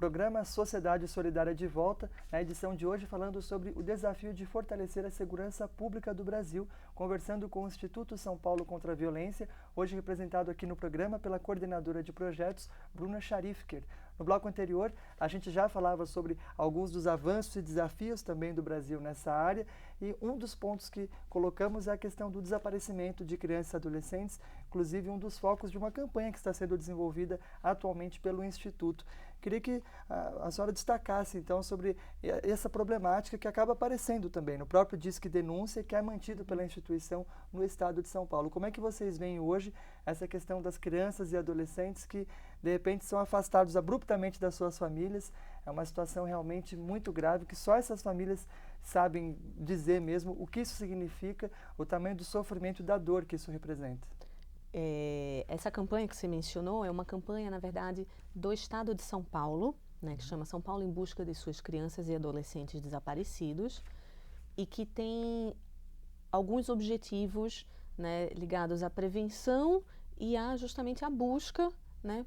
Programa Sociedade Solidária de volta, na edição de hoje falando sobre o desafio de fortalecer a segurança pública do Brasil, conversando com o Instituto São Paulo contra a Violência, hoje representado aqui no programa pela coordenadora de projetos, Bruna Scharifker. No bloco anterior, a gente já falava sobre alguns dos avanços e desafios também do Brasil nessa área, e um dos pontos que colocamos é a questão do desaparecimento de crianças e adolescentes, inclusive um dos focos de uma campanha que está sendo desenvolvida atualmente pelo Instituto. Queria que a senhora destacasse, então, sobre essa problemática que acaba aparecendo também no próprio Disque Denúncia, que é mantido pela instituição no estado de São Paulo. Como é que vocês veem hoje essa questão das crianças e adolescentes que, de repente, são afastados abruptamente das suas famílias? É uma situação realmente muito grave, que só essas famílias sabem dizer mesmo o que isso significa, o tamanho do sofrimento e da dor que isso representa. Essa campanha que você mencionou é uma campanha, na verdade, do estado de São Paulo, né, que chama São Paulo em Busca de Suas Crianças e Adolescentes Desaparecidos, e que tem alguns objetivos, né, ligados à prevenção e justamente à busca, né,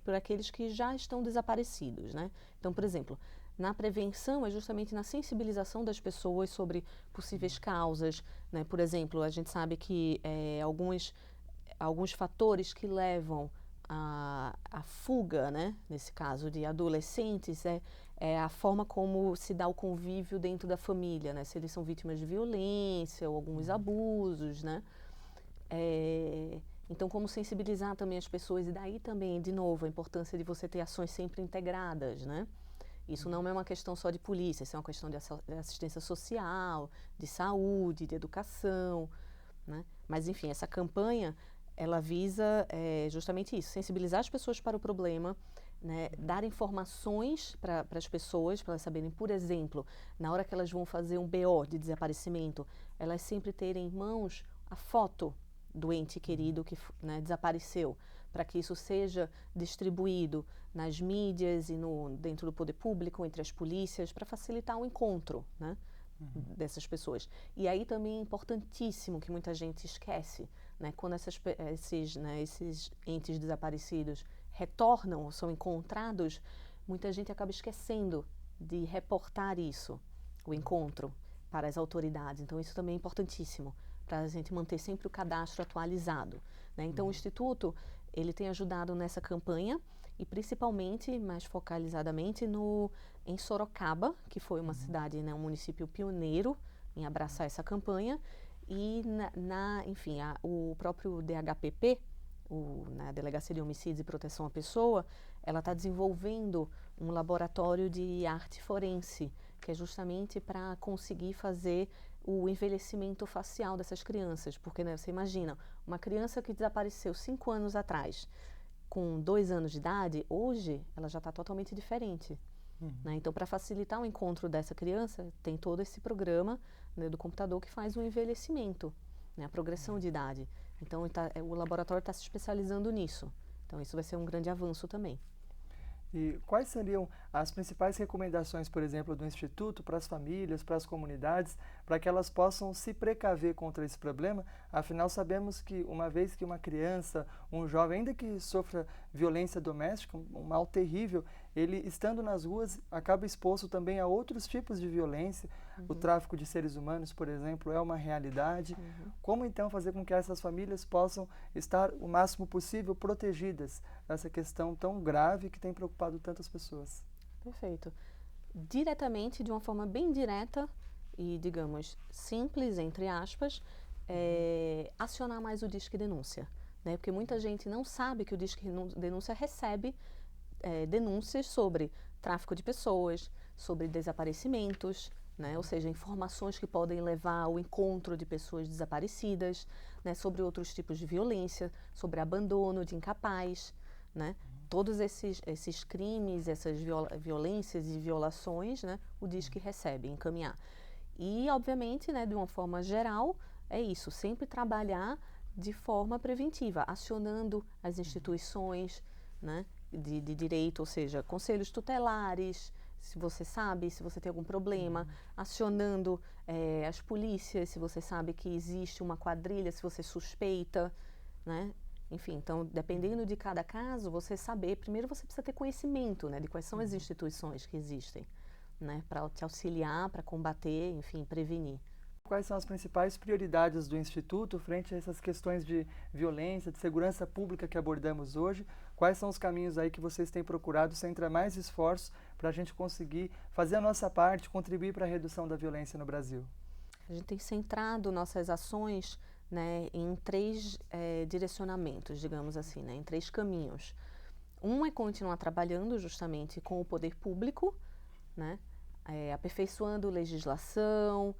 por aqueles que já estão desaparecidos, né? Então, por exemplo, na prevenção é justamente na sensibilização das pessoas sobre possíveis causas, né? Por exemplo, a gente sabe que alguns fatores que levam à fuga, né, nesse caso de adolescentes, é a forma como se dá o convívio dentro da família, né, se eles são vítimas de violência ou alguns abusos, né. Então, como sensibilizar também as pessoas, e daí também, de novo, a importância de você ter ações sempre integradas, né. Isso não é uma questão só de polícia, isso é uma questão de assistência social, de saúde, de educação, né. Mas, enfim, essa campanha, ela visa justamente isso, sensibilizar as pessoas para o problema, né, dar informações para as pessoas, para elas saberem, por exemplo, na hora que elas vão fazer um BO de desaparecimento, elas sempre terem em mãos a foto do ente querido que, né, desapareceu, para que isso seja distribuído nas mídias e dentro do poder público, entre as polícias, para facilitar o encontro, né, dessas pessoas. E aí também é importantíssimo, que muita gente esquece, né, quando esses entes desaparecidos retornam ou são encontrados, muita gente acaba esquecendo de reportar isso, o encontro, para as autoridades. Então isso também é importantíssimo, para a gente manter sempre o cadastro atualizado, né? Então o Instituto, ele tem ajudado nessa campanha, e principalmente, mais focalizadamente, em Sorocaba, que foi uma cidade, né, um município pioneiro em abraçar essa campanha, e enfim, o próprio DHPP, na Delegacia de Homicídios e Proteção à Pessoa, ela está desenvolvendo um laboratório de arte forense, que é justamente para conseguir fazer o envelhecimento facial dessas crianças, porque, né, você imagina, uma criança que desapareceu 5 anos atrás, com 2 anos de idade, hoje ela já está totalmente diferente. Né? Então, para facilitar o encontro dessa criança, tem todo esse programa, né, do computador que faz o envelhecimento, né, a progressão de idade. Então, o laboratório está se especializando nisso. Então, isso vai ser um grande avanço também. E quais seriam as principais recomendações, por exemplo, do Instituto para as famílias, para as comunidades, para que elas possam se precaver contra esse problema? Afinal, sabemos que uma vez que uma criança, um jovem, ainda que sofra violência doméstica, um mal terrível, ele, estando nas ruas, acaba exposto também a outros tipos de violência. O tráfico de seres humanos, por exemplo, é uma realidade. Como, então, fazer com que essas famílias possam estar o máximo possível protegidas dessa questão tão grave que tem preocupado tantas pessoas? Perfeito. Diretamente, de uma forma bem direta e, digamos, simples, entre aspas, acionar mais o Disque Denúncia, né? Porque muita gente não sabe que o Disque Denúncia recebe denúncias sobre tráfico de pessoas, sobre desaparecimentos, né? Ou seja, informações que podem levar ao encontro de pessoas desaparecidas, né? Sobre outros tipos de violência, sobre abandono de incapaz, né? Todos esses crimes, essas violências e violações, né, o Disque recebe, encaminhar. E, obviamente, né, de uma forma geral, é isso, sempre trabalhar de forma preventiva, acionando as instituições, né, de direito, ou seja, conselhos tutelares, se você sabe, se você tem algum problema, acionando as polícias, se você sabe que existe uma quadrilha, se você suspeita, né, Enfim, então, dependendo de cada caso, você saber, primeiro você precisa ter conhecimento, né, de quais são as instituições que existem, né, para te auxiliar, para combater, enfim, prevenir. Quais são as principais prioridades do Instituto frente a essas questões de violência, de segurança pública que abordamos hoje? Quais são os caminhos aí que vocês têm procurado centrar mais esforços para a gente conseguir fazer a nossa parte, contribuir para a redução da violência no Brasil? A gente tem centrado nossas ações, né, em três direcionamentos, digamos assim, né, em três caminhos. Um é continuar trabalhando justamente com o poder público, né, aperfeiçoando legislação,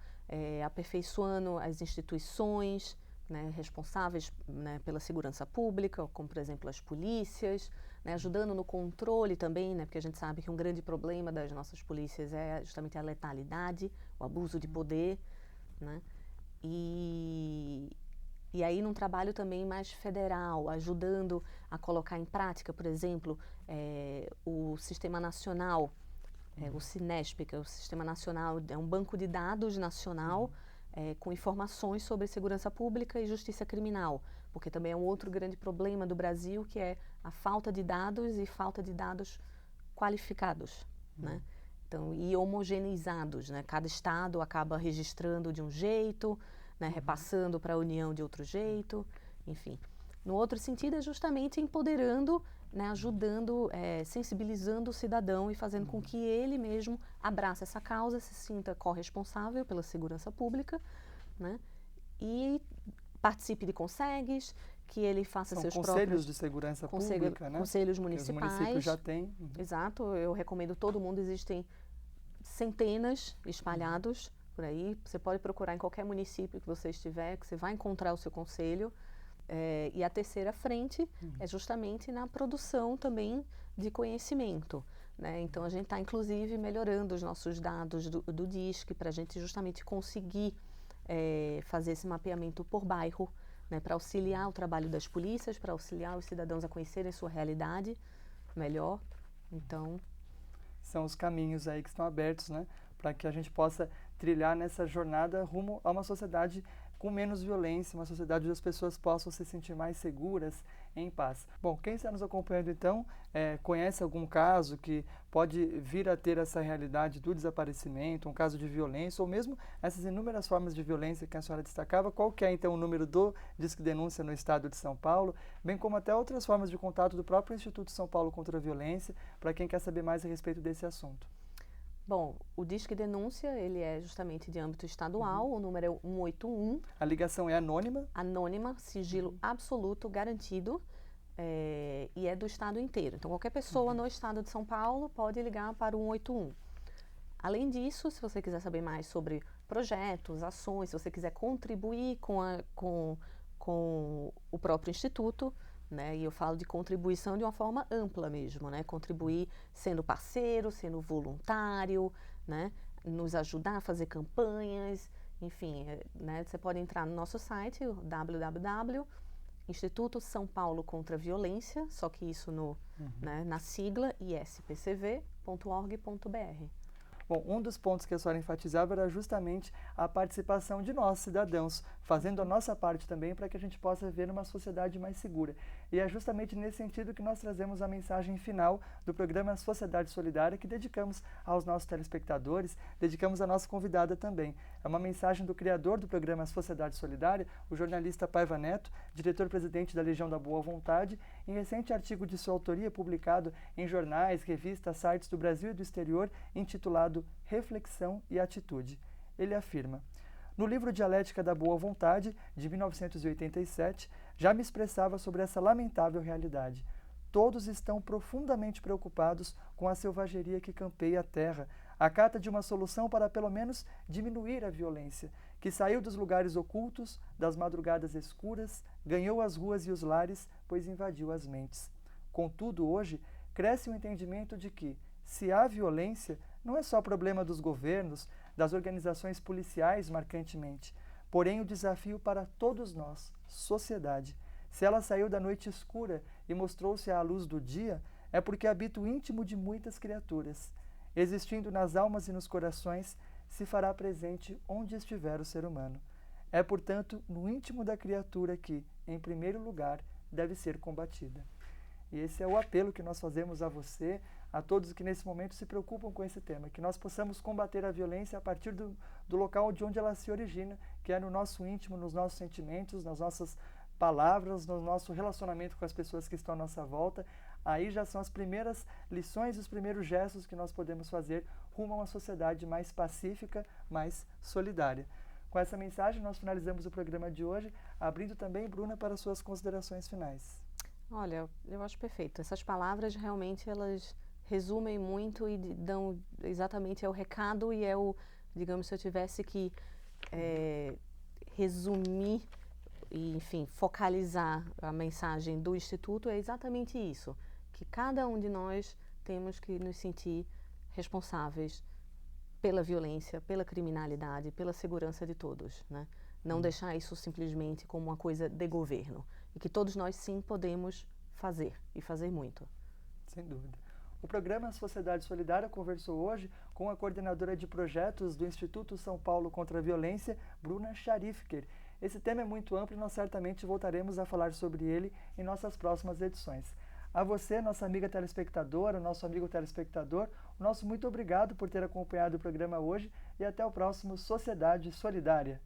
aperfeiçoando as instituições, né, responsáveis, né, pela segurança pública, como por exemplo as polícias, né, ajudando no controle também, né, porque a gente sabe que um grande problema das nossas polícias é justamente a letalidade, o abuso de poder, né, e aí num trabalho também mais federal, ajudando a colocar em prática, por exemplo, o Sistema Nacional, o Cinesp, que é o Sistema Nacional, é um banco de dados nacional com informações sobre segurança pública e justiça criminal, porque também é um outro grande problema do Brasil, que é a falta de dados e falta de dados qualificados, né? Então, e homogeneizados, né? Cada estado acaba registrando de um jeito, né? Repassando para a União de outro jeito, enfim. No outro sentido, é justamente empoderando, né? Ajudando, sensibilizando o cidadão e fazendo com que ele mesmo abrace essa causa, se sinta corresponsável pela segurança pública, né? E participe de consegues, que ele faça seus próprios... conselhos de segurança pública, né? Conselhos municipais. Que os municípios já têm. Exato, eu recomendo todo mundo, existem centenas espalhados por aí. Você pode procurar em qualquer município que você estiver, que você vai encontrar o seu conselho. E a terceira frente é justamente na produção também de conhecimento, né? Então, a gente está, inclusive, melhorando os nossos dados do DISC para a gente justamente conseguir fazer esse mapeamento por bairro, né, para auxiliar o trabalho das polícias, para auxiliar os cidadãos a conhecerem sua realidade melhor. Então, são os caminhos aí que estão abertos, né, para que a gente possa trilhar nessa jornada rumo a uma sociedade com menos violência, uma sociedade onde as pessoas possam se sentir mais seguras, em paz. Bom, quem está nos acompanhando então, conhece algum caso que pode vir a ter essa realidade do desaparecimento, um caso de violência, ou mesmo essas inúmeras formas de violência que a senhora destacava, qual que é então o número do Disque Denúncia no estado de São Paulo, bem como até outras formas de contato do próprio Instituto São Paulo contra a Violência, para quem quer saber mais a respeito desse assunto. Bom, o Disque Denúncia, ele é justamente de âmbito estadual, o número é 181. A ligação é anônima? Anônima, sigilo absoluto, garantido, e é do estado inteiro. Então, qualquer pessoa no estado de São Paulo pode ligar para o 181. Além disso, se você quiser saber mais sobre projetos, ações, se você quiser contribuir com o próprio Instituto, né? E eu falo de contribuição de uma forma ampla mesmo, né? Contribuir sendo parceiro, sendo voluntário, né? Nos ajudar a fazer campanhas, enfim, né? Você pode entrar no nosso site, www.Instituto São Paulo contra a Violência, só que isso né, na sigla ispcv.org.br. Bom, um dos pontos que a senhora enfatizava era justamente a participação de nós, cidadãos, fazendo a nossa parte também para que a gente possa viver numa sociedade mais segura. E é justamente nesse sentido que nós trazemos a mensagem final do programa Sociedade Solidária, que dedicamos aos nossos telespectadores, dedicamos à nossa convidada também. É uma mensagem do criador do programa Sociedade Solidária, o jornalista Paiva Neto, diretor-presidente da Legião da Boa Vontade, em recente artigo de sua autoria publicado em jornais, revistas, sites do Brasil e do exterior, intitulado Reflexão e Atitude. Ele afirma: no livro Dialética da Boa Vontade, de 1987, já me expressava sobre essa lamentável realidade. Todos estão profundamente preocupados com a selvageria que campeia a terra, à cata de uma solução para pelo menos diminuir a violência, que saiu dos lugares ocultos, das madrugadas escuras, ganhou as ruas e os lares, pois invadiu as mentes. Contudo, hoje, cresce o entendimento de que, se há violência, não é só problema dos governos, das organizações policiais marcantemente, porém o desafio para todos nós, sociedade. Se ela saiu da noite escura e mostrou-se à luz do dia, é porque habita o íntimo de muitas criaturas. Existindo nas almas e nos corações, se fará presente onde estiver o ser humano. É, portanto, no íntimo da criatura que, em primeiro lugar, deve ser combatida. E esse é o apelo que nós fazemos a você, a todos que nesse momento se preocupam com esse tema, que nós possamos combater a violência a partir do local de onde ela se origina, que é no nosso íntimo, nos nossos sentimentos, nas nossas palavras, no nosso relacionamento com as pessoas que estão à nossa volta. Aí já são as primeiras lições, os primeiros gestos que nós podemos fazer rumo a uma sociedade mais pacífica, mais solidária. Com essa mensagem, nós finalizamos o programa de hoje, abrindo também, Bruna, para suas considerações finais. Olha, eu acho perfeito. Essas palavras realmente elas resumem muito e dão exatamente o recado e digamos, se eu tivesse que resumir e, enfim, focalizar a mensagem do Instituto, é exatamente isso, que cada um de nós temos que nos sentir responsáveis pela violência, pela criminalidade, pela segurança de todos, né? Não deixar isso simplesmente como uma coisa de governo. E que todos nós, sim, podemos fazer, e fazer muito. Sem dúvida. O programa Sociedade Solidária conversou hoje com a coordenadora de projetos do Instituto São Paulo contra a Violência, Bruna Scharifker. Esse tema é muito amplo e nós certamente voltaremos a falar sobre ele em nossas próximas edições. A você, nossa amiga telespectadora, nosso amigo telespectador, o nosso muito obrigado por ter acompanhado o programa hoje e até o próximo Sociedade Solidária.